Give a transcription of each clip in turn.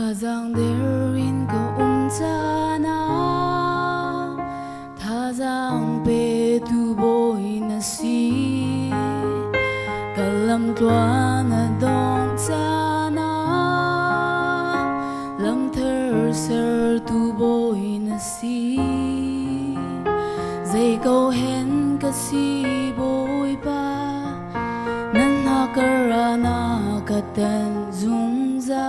Thazang derin ko umtana Thazang pe tu boy na si Kalam tua na dong tana Lam thơ ser tu boy na si Zay câu hen ka si boy pa Nan hakarana katan dung za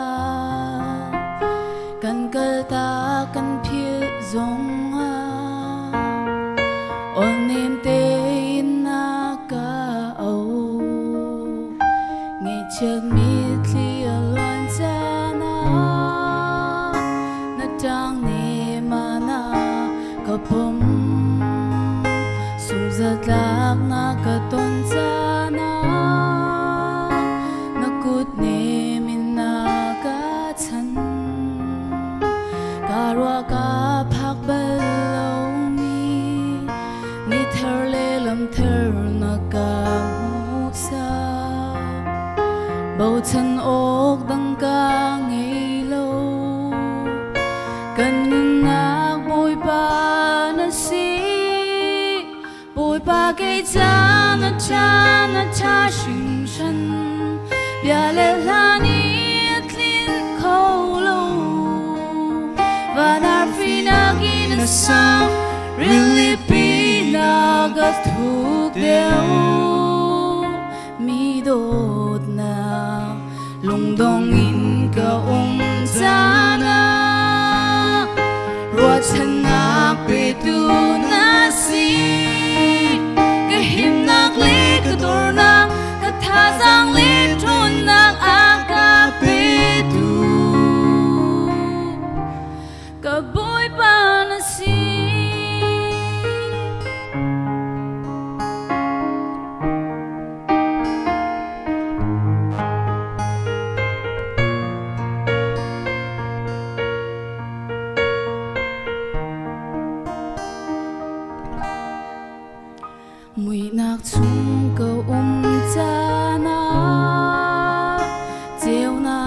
Kan kalta kan phil zong a On nem te in na ka au Ngay chợt mít li a loan cha na Na trang ne ma na ka pom Sung zat lak na ka ton cha na Na kut ne min na ka chan Karwa ka phak bal lo mi Ni thar le lam thar na ka mu sa Bầu chân ốc đăng ca ngay lâu Cần ngưng ngạc bồi ba na si Bồi ba cây cha na cha sinh sân Bia lệ la niết linh khâu lâu Và nar phi na ghi na sao Really be na gắt thúc đeo Mi đột na Lung dong in ka zana Rua chan ngak pe tu na si Ka him nak le ka tor na Ka tha zang le tron nak a ka pe tu Ka boy pa na si Mùi nạc chung câu cha na Cheo na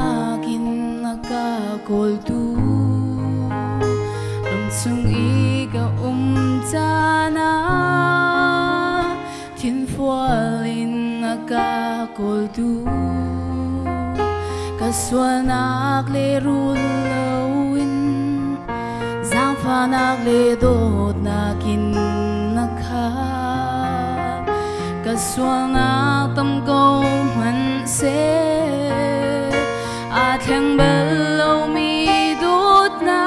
kin na ka kol tu Lom chung i ka cha na Thiên phual in na ka kol tu Ka swa nak le rul lo in Giang pha nak le dot na kin na ka Ka swa nak tam câu man se A thang bal lo mi dot na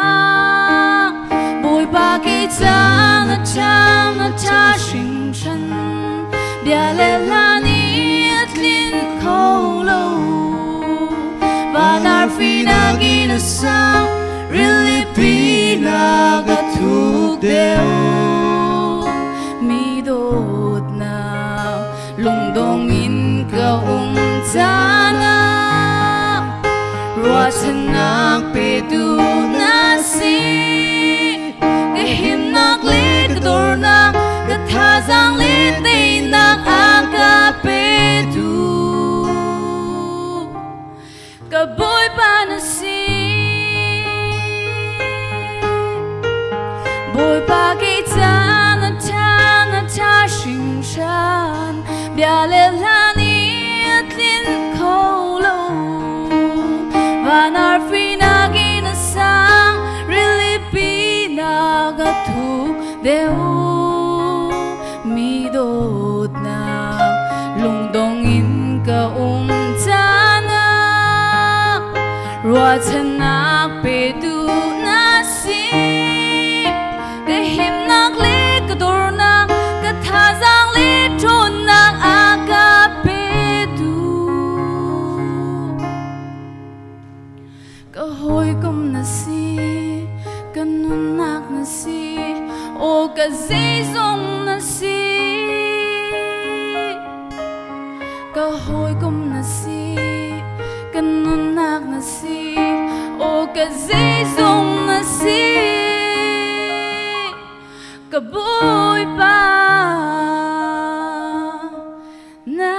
Bồi ba cây cha na cha sinh sân Bia lệ la niết linh khâu lâu Và nar phi na ghi na sao Really be na gắt thúc đeo Mi đột na Lung dong in ka cha na Rua chan ngak pe tu na si Ka him nak le ka tor na Ka tha zang le te nak a ka pe tu Ka boy pa na si Bồi ba cây cha na cha sinh sân Bia lệ la niết linh khâu lâu Và nar phi na ghi na sang Really be na gắt thúc đeo Mi đột na Lung dong in ka cha na Rua chan ngak pe tu na si Ka him nak le ka tor na Ka tha zang le tron nak a ka pe tu Ka hoi kom na si Ka nun nak na si O ka zay zong na si Ka hoi kom na si Ka nun nak na si O ka zay zong na si Ka boy pa na